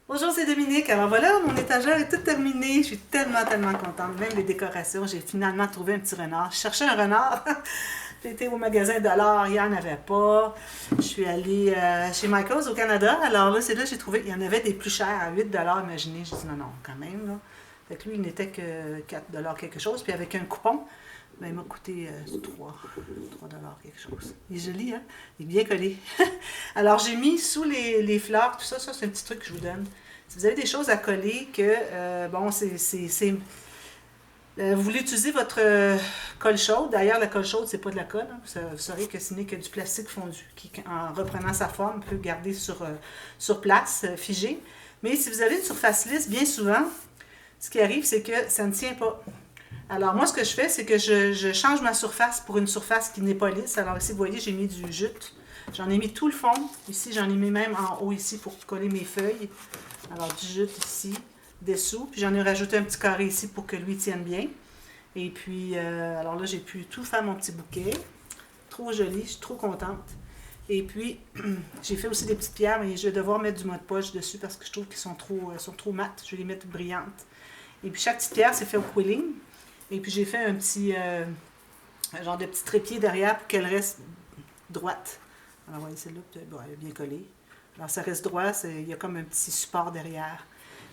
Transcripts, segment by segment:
Bonjour, c'est Dominique. Alors voilà, mon étagère est toute terminée. Je suis tellement, tellement contente. Même les décorations, j'ai finalement trouvé un petit renard. Je cherchais un renard. J'ai été au magasin Dollar, il n'y en avait pas. Je suis allée chez Michael's au Canada. Alors là, c'est là que j'ai trouvé, il y en avait des plus chers à 8 imaginez. J'ai dit non, non, quand même. Là. Fait que lui, il n'était que 4 quelque chose. Puis avec un coupon, ben, il m'a coûté 3 quelque chose. Il est joli, hein? Il est bien collé. Alors, j'ai mis sous les fleurs, tout ça, ça c'est un petit truc que je vous donne. Si vous avez des choses à coller, que, bon, vous voulez utiliser votre colle chaude. D'ailleurs, la colle chaude, c'est pas de la colle. Hein. Vous saurez que ce n'est que du plastique fondu qui, en reprenant sa forme, peut garder sur place, figé. Mais si vous avez une surface lisse, bien souvent, ce qui arrive, c'est que ça ne tient pas. Alors, moi, ce que je fais, c'est que je change ma surface pour une surface qui n'est pas lisse. Alors, ici, vous voyez, j'ai mis du jute. J'en ai mis tout le fond. Ici, j'en ai mis même en haut ici pour coller mes feuilles. Alors, du jute ici, dessous. Puis, j'en ai rajouté un petit carré ici pour que lui tienne bien. Et puis, alors là, j'ai pu tout faire mon petit bouquet. Trop joli, je suis trop contente. Et puis, j'ai fait aussi des petites pierres, mais je vais devoir mettre du mode poche dessus parce que je trouve qu'ils sont trop mates. Je vais les mettre brillantes. Et puis, chaque petite pierre, c'est fait au quilling. Et puis, j'ai fait un petit genre de petit trépied derrière pour qu'elle reste droite. Alors, voyez, celle-là, bon, elle est bien collée. Alors, ça reste droit, il y a comme un petit support derrière.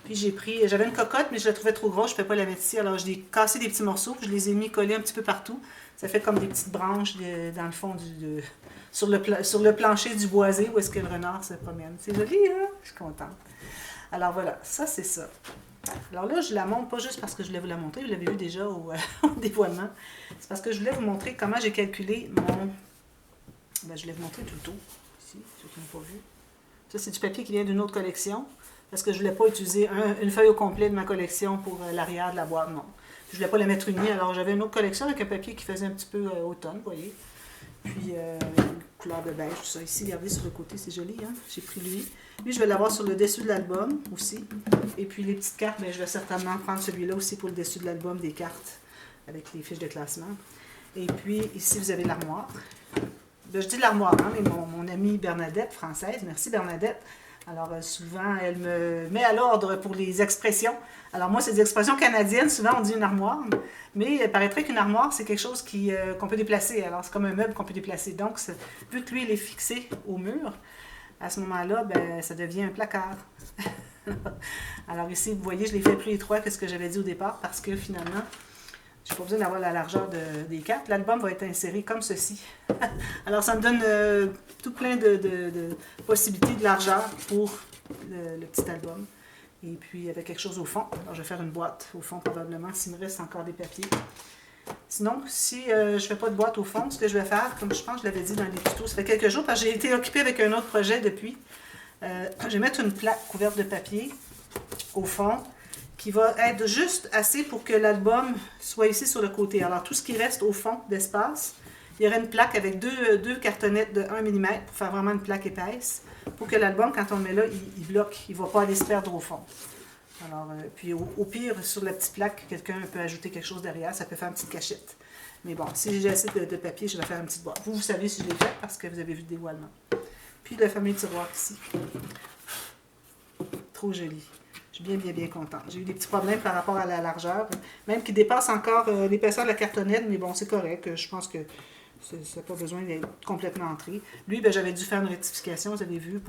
Puis, j'avais une cocotte, mais je la trouvais trop grosse, je ne pouvais pas la mettre ici. Alors, je l'ai cassé des petits morceaux, puis je les ai mis collés un petit peu partout. Ça fait comme des petites branches dans le fond sur le plancher du boisé où est-ce que le renard se promène. C'est joli, hein? Je suis contente. Alors, voilà, ça, c'est ça. Alors là, je la montre pas juste parce que je voulais vous la montrer, vous l'avez vu déjà au dévoilement. C'est parce que je voulais vous montrer comment j'ai calculé mon... Ben, je voulais vous montrer tout le tour, ici, ceux qui n'ont pas vu. Ça, c'est du papier qui vient d'une autre collection, parce que je ne voulais pas utiliser une feuille au complet de ma collection pour l'arrière de la boîte, non. Je ne voulais pas la mettre unie, alors j'avais une autre collection avec un papier qui faisait un petit peu automne, vous voyez. Puis, une couleur de beige, tout ça. Ici, regardez sur le côté, c'est joli, hein. J'ai pris lui. Lui, je vais l'avoir sur le dessus de l'album aussi. Et puis, les petites cartes, ben, je vais certainement prendre celui-là aussi pour le dessus de l'album, des cartes avec les fiches de classement. Et puis, ici, vous avez l'armoire. Ben, je dis l'armoire, hein, mais mon amie Bernadette, française, merci Bernadette. Alors, souvent, elle me met à l'ordre pour les expressions. Alors, moi, c'est des expressions canadiennes. Souvent, on dit une armoire. Mais il paraîtrait qu'une armoire, c'est quelque chose qu'on peut déplacer. Alors, c'est comme un meuble qu'on peut déplacer. Donc, vu que lui, il est fixé au mur, à ce moment-là, ben, ça devient un placard. Alors, ici, vous voyez, je l'ai fait plus étroit que ce que j'avais dit au départ parce que finalement, je n'ai pas besoin d'avoir la largeur des cartes. L'album va être inséré comme ceci. Alors, ça me donne tout plein de possibilités de largeur pour le petit album. Et puis, avec quelque chose au fond. Alors, je vais faire une boîte au fond probablement, s'il me reste encore des papiers. Sinon, si je ne fais pas de boîte au fond, ce que je vais faire, comme je pense que je l'avais dit dans les tutos, ça fait quelques jours, parce que j'ai été occupée avec un autre projet depuis. Je vais mettre une plaque couverte de papier au fond, qui va être juste assez pour que l'album soit ici sur le côté. Alors, tout ce qui reste au fond d'espace, il y aurait une plaque avec deux cartonnettes de 1 mm pour faire vraiment une plaque épaisse, pour que l'album, quand on le met là, il bloque, il ne va pas aller se perdre au fond. Alors, puis au pire, sur la petite plaque, quelqu'un peut ajouter quelque chose derrière, ça peut faire une petite cachette. Mais bon, si j'ai assez de papier, je vais faire une petite boîte. Vous savez si je l'ai fait parce que vous avez vu le dévoilement. Puis le fameux tiroir ici. Trop joli. Je suis bien, bien, bien contente. J'ai eu des petits problèmes par rapport à la largeur, même qui dépasse encore l'épaisseur de la cartonnette, mais bon, c'est correct. Je pense que ça n'a pas besoin d'être complètement entré. Lui, ben, j'avais dû faire une rectification, vous avez vu,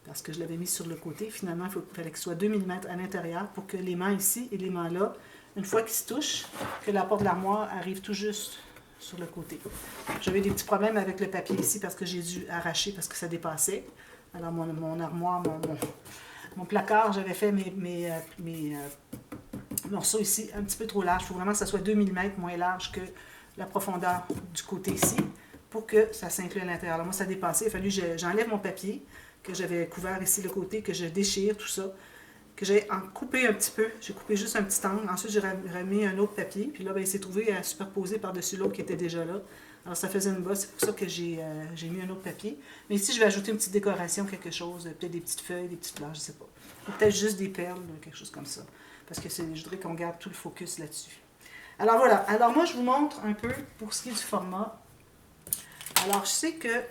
parce que je l'avais mis sur le côté. Finalement, il fallait qu'il soit 2 mm à l'intérieur pour que l'aimant ici et l'aimant là, une fois qu'ils se touchent, que la porte de l'armoire arrive tout juste sur le côté. J'avais des petits problèmes avec le papier ici parce que j'ai dû arracher parce que ça dépassait. Alors, mon armoire, mon placard, j'avais fait mes morceaux ici un petit peu trop larges. Il faut vraiment que ça soit 2 mm moins large que la profondeur du côté ici pour que ça s'inclue à l'intérieur. Alors moi, ça dépassait. Il a fallu que j'enlève mon papier que j'avais couvert ici le côté, que je déchire, tout ça, que j'ai coupé un petit peu. J'ai coupé juste un petit angle. Ensuite, j'ai remis un autre papier. Puis là, ben, il s'est trouvé à superposer par-dessus l'autre qui était déjà là. Alors, ça faisait une bosse. C'est pour ça que j'ai mis un autre papier. Mais ici, je vais ajouter une petite décoration, quelque chose. Peut-être des petites feuilles, des petites fleurs, je ne sais pas. Ou peut-être juste des perles, quelque chose comme ça. Parce que je voudrais qu'on garde tout le focus là-dessus. Alors, voilà. Alors, moi, je vous montre un peu, pour ce qui est du format, Alors, je sais que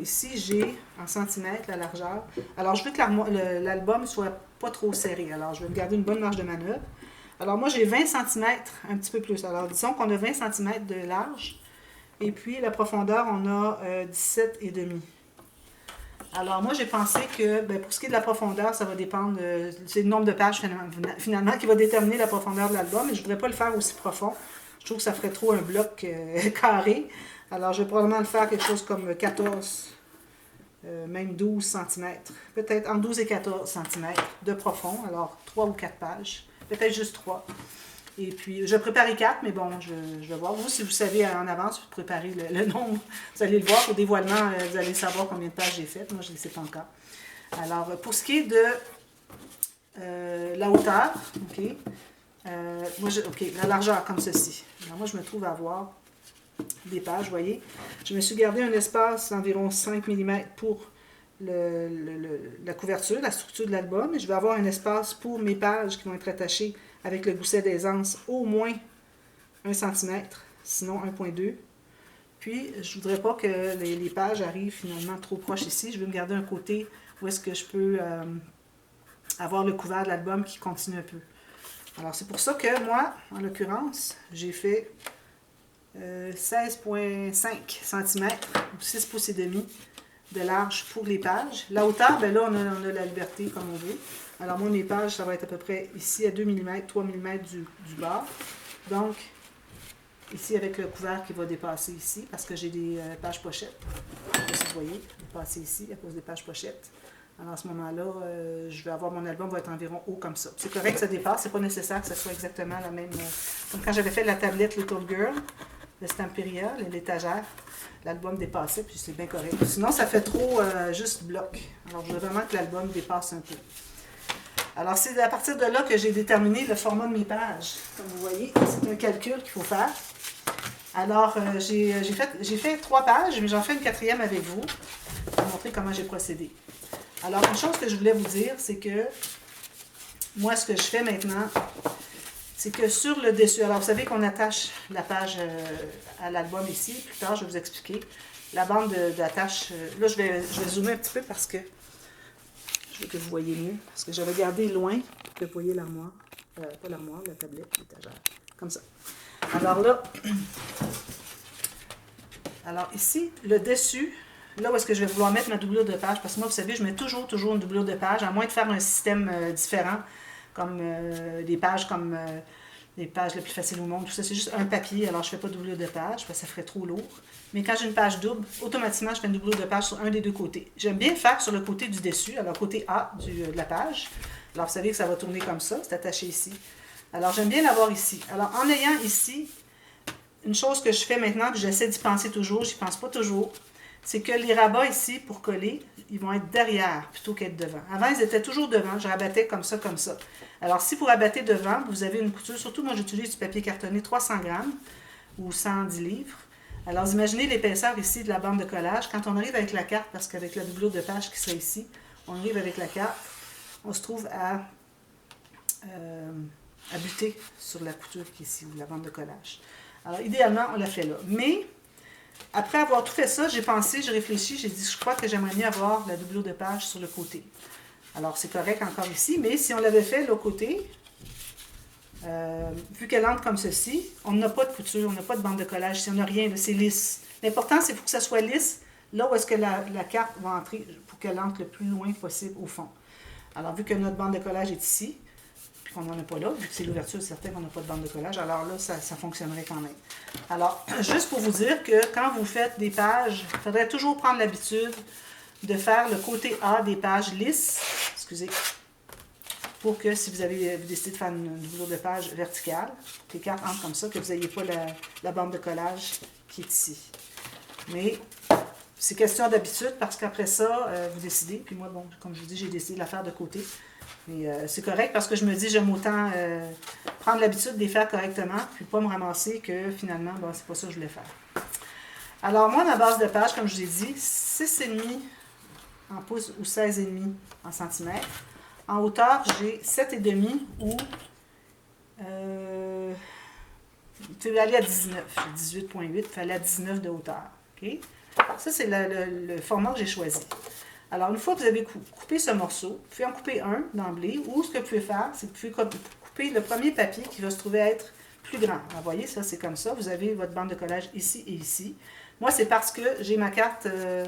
ici, j'ai en centimètres la largeur. Alors, je veux que l'album soit pas trop serré. Alors, je vais me garder une bonne marge de manœuvre. Alors, moi, j'ai 20 centimètres, un petit peu plus. Alors, disons qu'on a 20 centimètres de large. Et puis, la profondeur, on a 17,5. Alors, moi, j'ai pensé que, pour ce qui est de la profondeur, ça va dépendre, c'est le nombre de pages finalement qui va déterminer la profondeur de l'album. Et je ne voudrais pas le faire aussi profond. Je trouve que ça ferait trop un bloc carré. Alors, je vais probablement le faire quelque chose comme 14, même 12 cm. Peut-être entre 12 et 14 cm de profond. Alors, 3 ou 4 pages. Peut-être juste 3. Et puis, je préparais 4, mais bon, je vais voir. Vous, si vous savez en avance, vous préparez le nombre. Vous allez le voir. Au dévoilement, vous allez savoir combien de pages j'ai faites. Moi, je ne le sais pas encore. Alors, pour ce qui est de la hauteur, OK. OK, la largeur, comme ceci. Alors, moi, je me trouve à avoir des pages, vous voyez. Je me suis gardé un espace d'environ 5 mm pour la couverture, la structure de l'album. Et je vais avoir un espace pour mes pages qui vont être attachées avec le gousset d'aisance au moins 1 cm, sinon 1,2. Puis, je ne voudrais pas que les pages arrivent finalement trop proches ici. Je vais me garder un côté où est-ce que je peux avoir le couvert de l'album qui continue un peu. Alors, c'est pour ça que moi, en l'occurrence, j'ai fait 16,5 cm ou 6 pouces et demi de large pour les pages. La hauteur, ben là, on a la liberté comme on veut. Alors, moi, mes pages, ça va être à peu près ici à 2 mm, 3 mm du bord. Donc, ici, avec le couvert qui va dépasser ici, parce que j'ai des pages pochettes. Je ne sais pas si vous voyez, dépasser ici à cause des pages pochettes. Alors, à ce moment-là, je vais avoir mon album va être environ haut comme ça. C'est correct que ça dépasse, c'est pas nécessaire que ce soit exactement la même. Comme quand j'avais fait la tablette Little Girl, le Stamperia, l'étagère, l'album dépassait, puis c'est bien correct. Sinon, ça fait trop juste bloc. Alors, je veux vraiment que l'album dépasse un peu. Alors, c'est à partir de là que j'ai déterminé le format de mes pages. Comme vous voyez, c'est un calcul qu'il faut faire. Alors, j'ai fait 3 pages, mais j'en fais une 4e avec vous pour montrer comment j'ai procédé. Alors, une chose que je voulais vous dire, c'est que moi, ce que je fais maintenant, c'est que sur le dessus, alors vous savez qu'on attache la page à l'album ici, plus tard je vais vous expliquer. La bande d'attache, là je vais zoomer un petit peu parce que je veux que vous voyez mieux, parce que je vais regarder loin pour que vous voyez l'armoire, pas l'armoire, la tablette, l'étagère, comme ça. Alors là, alors ici, le dessus, là où est-ce que je vais vouloir mettre ma doublure de page, parce que moi vous savez, je mets toujours une doublure de page, à moins de faire un système différent, comme des pages comme les pages les plus faciles au monde, tout ça, c'est juste un papier, alors je ne fais pas de doublure de page, parce que ça ferait trop lourd. Mais quand j'ai une page double, automatiquement, je fais une doublure de page sur un des deux côtés. J'aime bien faire sur le côté du dessus, alors côté A de la page. Alors vous savez que ça va tourner comme ça, c'est attaché ici. Alors j'aime bien l'avoir ici. Alors en ayant ici, une chose que je fais maintenant, puis j'essaie d'y penser toujours, j'y pense pas toujours, c'est que les rabats ici, pour coller, ils vont être derrière plutôt qu'être devant. Avant, ils étaient toujours devant. Je rabattais comme ça, comme ça. Alors, si vous rabattez devant, vous avez une couture, surtout moi, j'utilise du papier cartonné 300 grammes ou 110 livres. Alors, imaginez l'épaisseur ici de la bande de collage. Quand on arrive avec la carte, parce qu'avec la doublure de page qui serait ici, on arrive avec la carte, on se trouve à buter sur la couture qui est ici, ou la bande de collage. Alors, idéalement, on la fait là. Mais après avoir tout fait ça, j'ai pensé, j'ai réfléchi, j'ai dit, je crois que j'aimerais mieux avoir la doublure de page sur le côté. Alors, c'est correct encore ici, mais si on l'avait fait l'autre côté, vu qu'elle entre comme ceci, on n'a pas de couture, on n'a pas de bande de collage, on n'a rien, c'est lisse. L'important, c'est pour que ça soit lisse, là où est-ce que la carte va entrer, pour qu'elle entre le plus loin possible au fond. Alors, vu que notre bande de collage est ici, puis qu'on n'en a pas là, vu que c'est l'ouverture, c'est certain qu'on n'a pas de bande de collage, alors là, ça fonctionnerait quand même. Alors, juste pour vous dire que quand vous faites des pages, il faudrait toujours prendre l'habitude de faire le côté A des pages lisses, excusez, pour que si vous décidé de faire une doublure de page verticale, que les cartes entrent comme ça, que vous n'ayez pas la bande de collage qui est ici. Mais c'est question d'habitude parce qu'après ça, vous décidez, puis moi, bon, comme je vous dis, j'ai décidé de la faire de côté. Mais c'est correct parce que je me dis, j'aime autant prendre l'habitude de les faire correctement, puis pas me ramasser que finalement, bon, c'est pas ça que je voulais faire. Alors moi, ma base de page, comme je vous ai dit, 6,5 en pouces ou 16,5 en centimètres. En hauteur, j'ai 7,5 ou il fallait aller à 19. 18,8, il fallait à 19 de hauteur. Okay? Ça, c'est le format que j'ai choisi. Alors, une fois que vous avez coupé ce morceau, vous pouvez en couper un d'emblée, ou ce que vous pouvez faire, c'est que vous pouvez couper le premier papier qui va se trouver être plus grand. Alors, vous voyez, ça, c'est comme ça. Vous avez votre bande de collage ici et ici. Moi, c'est parce que j'ai ma carte de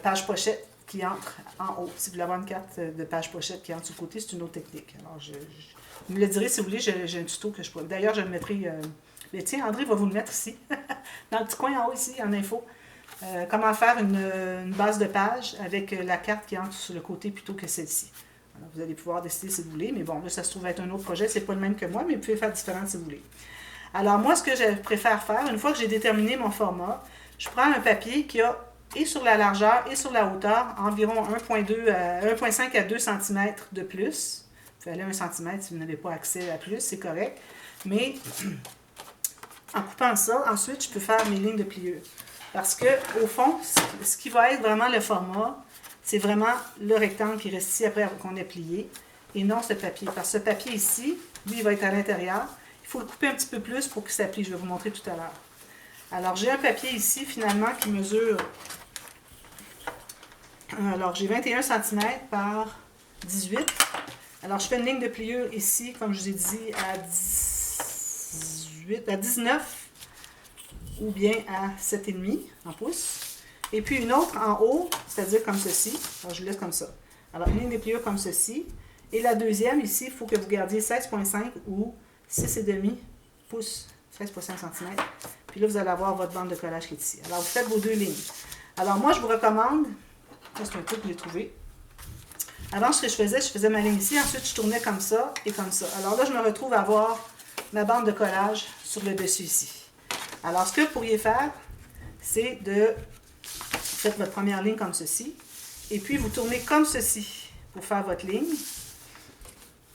page pochette qui entre en haut. Si vous voulez avoir une carte de page pochette qui entre sur le côté, c'est une autre technique. Alors, vous me le direz si vous voulez, j'ai un tuto que je pourrais. D'ailleurs, je le mettrai. Mais tiens, André va vous le mettre ici, dans le petit coin en haut ici, en info. Comment faire une base de page avec la carte qui entre sur le côté plutôt que celle-ci. Alors, vous allez pouvoir décider si vous voulez, mais bon, là, ça se trouve être un autre projet, c'est pas le même que moi, mais vous pouvez faire différent si vous voulez. Alors, moi, ce que je préfère faire, une fois que j'ai déterminé mon format, je prends un papier qui a, et sur la largeur et sur la hauteur, environ 1,5 à 2 cm de plus. Vous pouvez aller 1 cm si vous n'avez pas accès à plus, c'est correct. Mais en coupant ça, ensuite, je peux faire mes lignes de pliure. Parce que, au fond, ce qui va être vraiment le format, c'est vraiment le rectangle qui reste ici après qu'on ait plié, et non ce papier. Parce que ce papier ici, lui, il va être à l'intérieur. Il faut le couper un petit peu plus pour que ça plie. Je vais vous montrer tout à l'heure. Alors, j'ai un papier ici, finalement, qui mesure... Alors, j'ai 21 cm par 18. Alors, je fais une ligne de pliure ici, comme je vous ai dit, à 19 ou bien à 7,5 en pouces. Et puis une autre en haut, c'est-à-dire comme ceci. Alors, je vous laisse comme ça. Alors, une ligne de pliure comme ceci. Et la deuxième, ici, il faut que vous gardiez 16,5 ou 6,5 pouces, 16,5 cm. Puis là, vous allez avoir votre bande de collage qui est ici. Alors, vous faites vos deux lignes. Alors, moi, je vous recommande, ça c'est un truc que j'ai trouvé. Avant, ce que je faisais ma ligne ici, ensuite, je tournais comme ça et comme ça. Alors là, je me retrouve à avoir ma bande de collage sur le dessus ici. Alors, ce que vous pourriez faire, c'est de faire votre première ligne comme ceci, et puis vous tournez comme ceci pour faire votre ligne,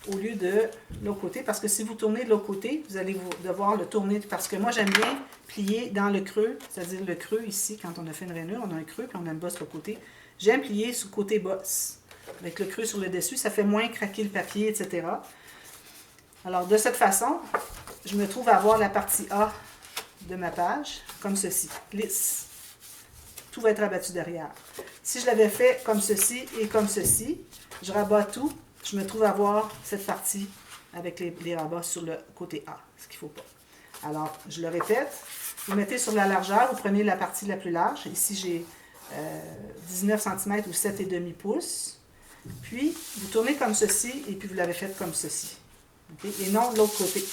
au lieu de l'autre côté, parce que si vous tournez de l'autre côté, vous allez devoir le tourner, parce que moi, j'aime bien plier dans le creux, c'est-à-dire le creux ici, quand on a fait une rainure, on a un creux, puis on a une bosse de l'autre côté. J'aime plier sur le côté bosse, avec le creux sur le dessus, ça fait moins craquer le papier, etc. Alors, de cette façon, je me trouve à avoir la partie A de ma page, comme ceci, lisse. Tout va être abattu derrière. Si je l'avais fait comme ceci et comme ceci, je rabats tout, je me trouve à avoir cette partie avec les rabats sur le côté A, ce qu'il ne faut pas. Alors, je le répète, vous mettez sur la largeur, vous prenez la partie la plus large. Ici, j'ai 19 cm ou 7,5 pouces. Puis, vous tournez comme ceci et puis vous l'avez fait comme ceci. Okay? Et non de l'autre côté.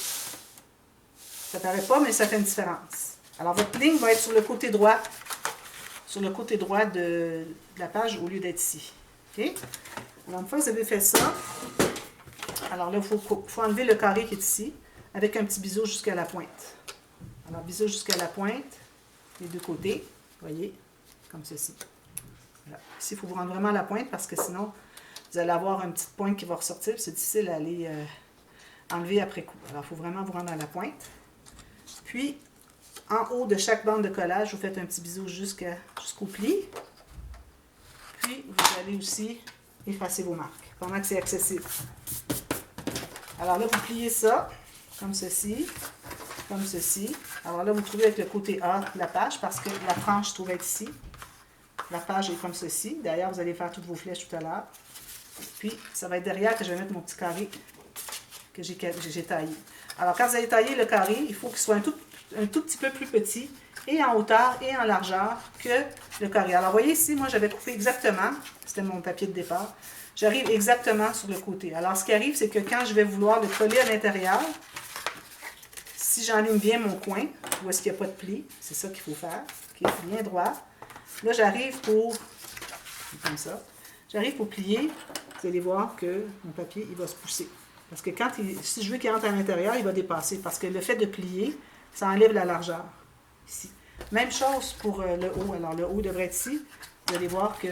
Ça ne paraît pas, mais ça fait une différence. Alors, votre ligne va être sur le côté droit de la page au lieu d'être ici. Okay? Alors, une fois que vous avez fait ça, alors là, il faut enlever le carré qui est ici avec un petit biseau jusqu'à la pointe. Alors, biseau jusqu'à la pointe, les deux côtés, vous voyez, comme ceci. Voilà. Ici, il faut vous rendre vraiment à la pointe parce que sinon, vous allez avoir une petite pointe qui va ressortir. C'est difficile à aller enlever après coup. Alors, il faut vraiment vous rendre à la pointe. Puis, en haut de chaque bande de collage, vous faites un petit biseau jusqu'au pli. Puis, vous allez aussi effacer vos marques pendant que c'est accessible. Alors là, vous pliez ça comme ceci, comme ceci. Alors là, vous trouvez avec le côté A de la page parce que la frange se trouve être ici. La page est comme ceci. D'ailleurs, vous allez faire toutes vos flèches tout à l'heure. Puis, ça va être derrière que je vais mettre mon petit carré que j'ai taillé. Alors, quand vous allez tailler le carré, il faut qu'il soit un tout petit peu plus petit, et en hauteur et en largeur que le carré. Alors, vous voyez ici, moi, j'avais coupé exactement, c'était mon papier de départ, j'arrive exactement sur le côté. Alors, ce qui arrive, c'est que quand je vais vouloir le coller à l'intérieur, si j'enligne bien mon coin, où est-ce qu'il n'y a pas de pli, c'est ça qu'il faut faire, okay, bien droit. Là, j'arrive pour, comme ça, j'arrive pour plier, vous allez voir que mon papier, il va se pousser. Parce que si je veux qu'il rentre à l'intérieur, il va dépasser. Parce que le fait de plier, ça enlève la largeur. Ici. Même chose pour le haut. Alors, le haut devrait être ici. Vous allez voir que,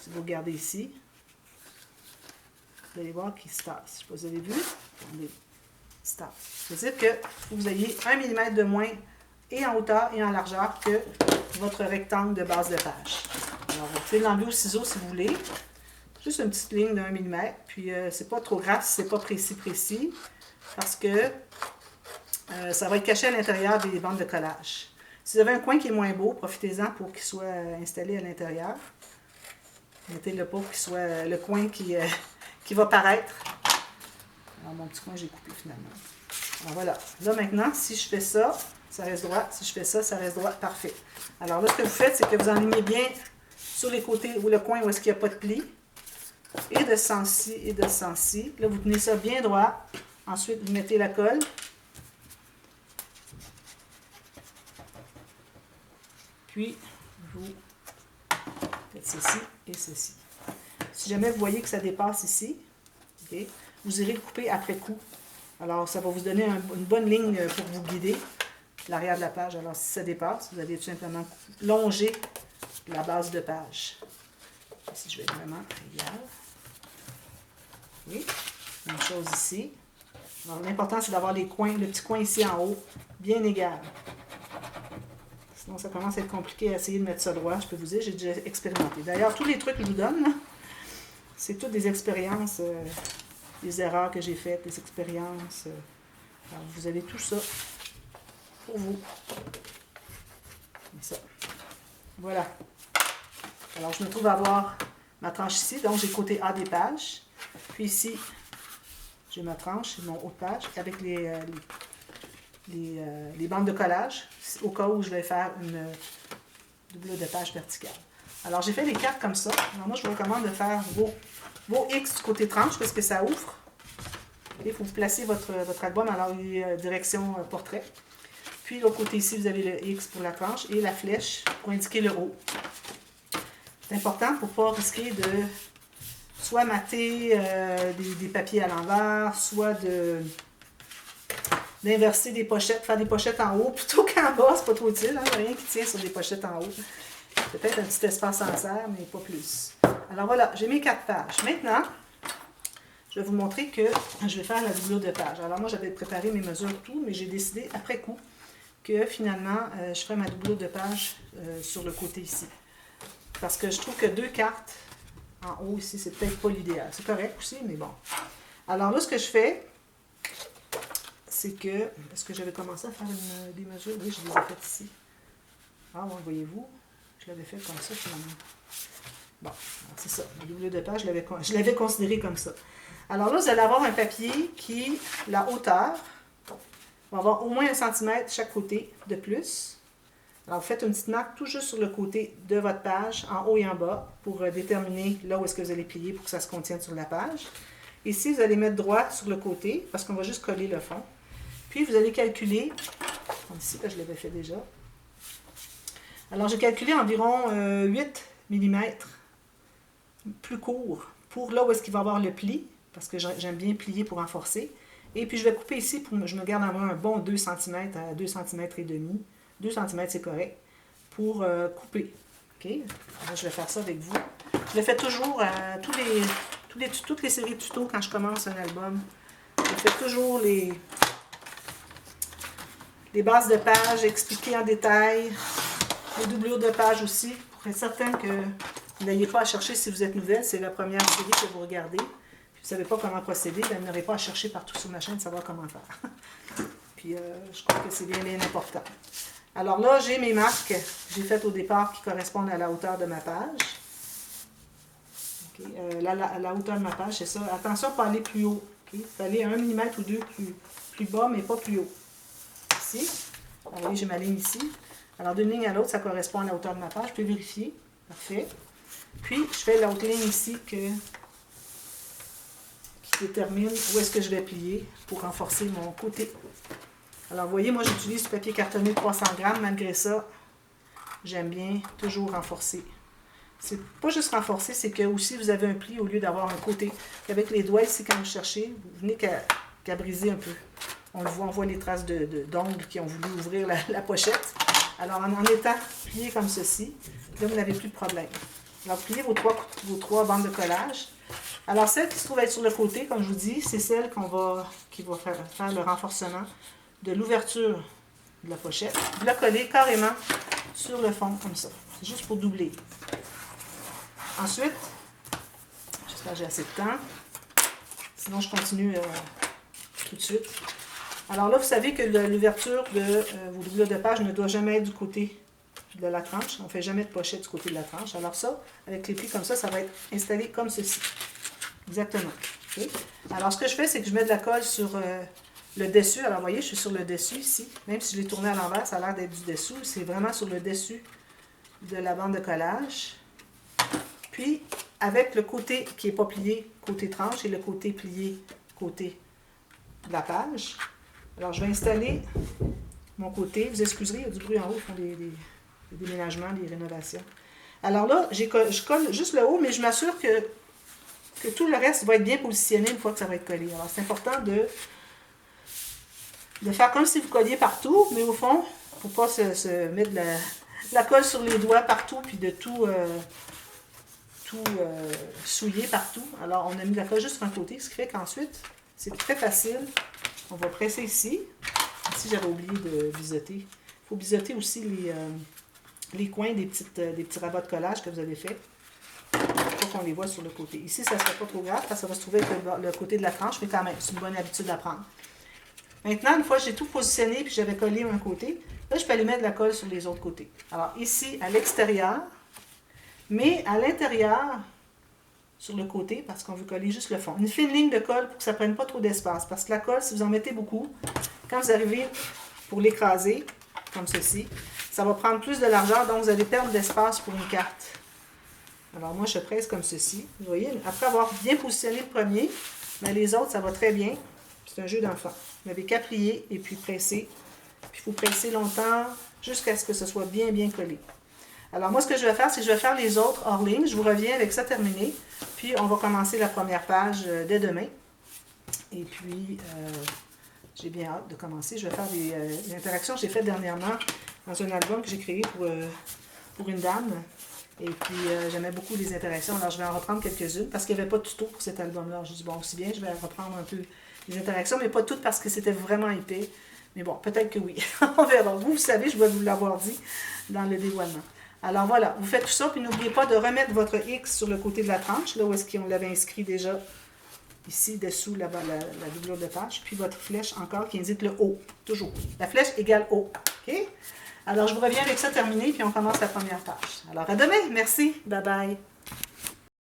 si vous regardez ici, vous allez voir qu'il se tasse. Je ne sais pas si vous avez vu. Il se tasse. C'est-à-dire que vous ayez 1 mm de moins et en hauteur et en largeur que votre rectangle de base de page. Alors, vous pouvez l'enlever au ciseau si vous voulez. Juste une petite ligne d'1 mm. Puis, c'est pas trop grave si c'est pas précis. Parce que ça va être caché à l'intérieur des bandes de collage. Si vous avez un coin qui est moins beau, profitez-en pour qu'il soit installé à l'intérieur. Mettez-le pas pour qu'il soit le coin qui va paraître. Alors, mon petit coin, j'ai coupé finalement. Alors, voilà. Là, maintenant, si je fais ça, ça reste droit. Si je fais ça, ça reste droit. Parfait. Alors là, ce que vous faites, c'est que vous enlignez bien sur les côtés ou le coin où est-ce qu'il n'y a pas de pli. Et de ce sens-ci et de ce sens-ci. Là, vous tenez ça bien droit. Ensuite, vous mettez la colle. Puis, vous faites ceci et ceci. Si jamais vous voyez que ça dépasse ici, okay, vous irez le couper après coup. Alors, ça va vous donner une bonne ligne pour vous guider l'arrière de la page. Alors, si ça dépasse, vous allez tout simplement longer la base de page. Ici, je vais être vraiment égal. Oui, même chose ici. Alors, l'important, c'est d'avoir les coins, le petit coin ici en haut, bien égal. Sinon, ça commence à être compliqué à essayer de mettre ça droit. Je peux vous dire, j'ai déjà expérimenté. D'ailleurs, tous les trucs que je vous donne, c'est toutes des expériences, des erreurs que j'ai faites, des expériences. Alors, vous avez tout ça pour vous. Comme ça. Voilà. Alors, je me trouve à avoir ma tranche ici. Donc, j'ai le côté A des pages. Puis ici, j'ai ma tranche, mon haut de page, avec les bandes de collage, au cas où je vais faire une double de page verticale. Alors, j'ai fait les cartes comme ça. Alors, moi, je vous recommande de faire vos X du côté tranche, parce que ça ouvre. Il faut vous placer votre album, alors il y a direction portrait. Puis, l'autre côté ici, vous avez le X pour la tranche et la flèche pour indiquer le haut. C'est important pour ne pas risquer de soit mater des papiers à l'envers, soit d'inverser des pochettes, faire des pochettes en haut plutôt qu'en bas, c'est pas trop utile, hein? Il n'y a rien qui tient sur des pochettes en haut. Peut-être un petit espace en serre, mais pas plus. Alors voilà, j'ai mes 4 pages. Maintenant, je vais vous montrer que je vais faire la doublure de page. Alors moi, j'avais préparé mes mesures tout, mais j'ai décidé après coup que finalement, je ferai ma doublure de page sur le côté ici. Parce que je trouve que 2 cartes en haut ici, c'est peut-être pas l'idéal. C'est correct aussi, mais bon. Alors là, ce que je fais, c'est que... Est-ce que j'avais commencé à faire des mesures? Oui, je les ai faites ici. Ah, bon, voyez-vous, je l'avais fait comme ça finalement. Bon, c'est ça. La doublure de page, je l'avais considéré comme ça. Alors là, vous allez avoir un papier qui, la hauteur, va avoir au moins 1 cm chaque côté de plus. Alors, vous faites une petite marque tout juste sur le côté de votre page, en haut et en bas, pour déterminer là où est-ce que vous allez plier pour que ça se contienne sur la page. Ici, vous allez mettre droit sur le côté, parce qu'on va juste coller le fond. Puis, vous allez calculer, comme ici, là, je l'avais fait déjà. Alors, j'ai calculé environ 8 mm plus court pour là où est-ce qu'il va y avoir le pli, parce que j'aime bien plier pour renforcer. Et puis, je vais couper ici, je me garde environ un bon 2 cm à 2 cm et demi. 2 cm, c'est correct, pour couper. OK? Alors, je vais faire ça avec vous. Je le fais toujours à toutes les séries de tutos quand je commence un album. Je fais toujours les bases de page expliquées en détail, les doublures de page aussi, pour être certain que vous n'ayez pas à chercher si vous êtes nouvelle. C'est la première série que vous regardez. Puis vous ne savez pas comment procéder, bien, vous n'aurez pas à chercher partout sur ma chaîne de savoir comment faire. Puis je crois que c'est bien, bien important. Alors là, j'ai mes marques que j'ai faites au départ qui correspondent à la hauteur de ma page. Okay. La hauteur de ma page, c'est ça. Attention, pas aller plus haut. Okay. Il faut aller 1 mm ou 2 plus bas, mais pas plus haut. Ici. Alors, vous voyez, j'ai ma ligne ici. Alors, d'une ligne à l'autre, ça correspond à la hauteur de ma page. Je peux vérifier. Parfait. Puis, je fais l'autre ligne ici qui détermine où est-ce que je vais plier pour renforcer mon côté. Alors, vous voyez, moi, j'utilise du papier cartonné de 300 grammes. Malgré ça, j'aime bien toujours renforcer. C'est pas juste renforcer, c'est que aussi vous avez un pli au lieu d'avoir un côté. Avec les doigts ici, quand vous cherchez, vous venez qu'à briser un peu. On le voit, on voit les traces d'ongles qui ont voulu ouvrir la pochette. Alors, en étant plié comme ceci, là, vous n'avez plus de problème. Alors, pliez vos trois bandes de collage. Alors, celle qui se trouve être sur le côté, comme je vous dis, c'est celle qui va faire le renforcement de l'ouverture de la pochette. Vous la collez carrément sur le fond, comme ça. C'est juste pour doubler. Ensuite, j'espère que j'ai assez de temps. Sinon, je continue tout de suite. Alors là, vous savez que l'ouverture de vos doublures de page ne doit jamais être du côté de la tranche. On ne fait jamais de pochette du côté de la tranche. Alors ça, avec les plis comme ça va être installé comme ceci. Exactement. Okay? Alors ce que je fais, c'est que je mets de la colle sur le dessus. Alors vous voyez, je suis sur le dessus ici. Même si je l'ai tourné à l'envers, ça a l'air d'être du dessous. C'est vraiment sur le dessus de la bande de collage. Puis, avec le côté qui n'est pas plié, côté tranche, et le côté plié, côté de la page. Alors, je vais installer mon côté. Vous excuserez, il y a du bruit en haut, ils font des déménagements, des rénovations. Alors là, je colle juste le haut, mais je m'assure que tout le reste va être bien positionné une fois que ça va être collé. Alors, c'est important de faire comme si vous colliez partout, mais au fond, il ne faut pas se mettre de la colle sur les doigts partout, puis de tout souiller partout. Alors, on a mis la colle juste sur un côté, ce qui fait qu'ensuite, c'est très facile. On va presser ici. Ici, j'avais oublié de biseauter. Il faut biseauter aussi les coins des petits rabats de collage que vous avez fait. Pour qu'on les voit sur le côté. Ici, ça ne sera pas trop grave, parce que ça va se trouver avec le côté de la tranche, mais quand même, c'est une bonne habitude à prendre. Maintenant, une fois que j'ai tout positionné puis j'avais collé un côté, là, je peux aller mettre de la colle sur les autres côtés. Alors, ici, à l'extérieur, mais à l'intérieur, sur le côté, parce qu'on veut coller juste le fond. Une fine ligne de colle pour que ça ne prenne pas trop d'espace. Parce que la colle, si vous en mettez beaucoup, quand vous arrivez pour l'écraser, comme ceci, ça va prendre plus de largeur, donc vous allez perdre d'espace pour une carte. Alors moi, je presse comme ceci. Vous voyez, après avoir bien positionné le premier, mais les autres, ça va très bien. C'est un jeu d'enfant. Vous n'avez qu'à plier et puis presser. Puis il faut presser longtemps jusqu'à ce que ce soit bien, bien collé. Alors moi, ce que je vais faire, c'est que je vais faire les autres hors ligne. Je vous reviens avec ça terminé. Puis on va commencer la première page dès demain. Et puis, j'ai bien hâte de commencer. Je vais faire des interactions que j'ai faites dernièrement dans un album que j'ai créé pour une dame. Et puis, j'aimais beaucoup les interactions. Alors, je vais en reprendre quelques-unes parce qu'il n'y avait pas de tuto pour cet album-là. Je dis, bon, aussi bien, je vais reprendre un peu les interactions, mais pas toutes parce que c'était vraiment épais. Mais bon, peut-être que oui. On verra. Vous savez, je vais vous l'avoir dit dans le dévoilement. Alors, voilà. Vous faites tout ça, puis n'oubliez pas de remettre votre X sur le côté de la tranche, là où est-ce qu'on l'avait inscrit déjà, ici, dessous la doublure de page. Puis votre flèche encore qui indique le haut, toujours. La flèche égale haut. OK? Alors, je vous reviens avec ça terminé, puis on commence la première page. Alors, à demain. Merci. Bye bye.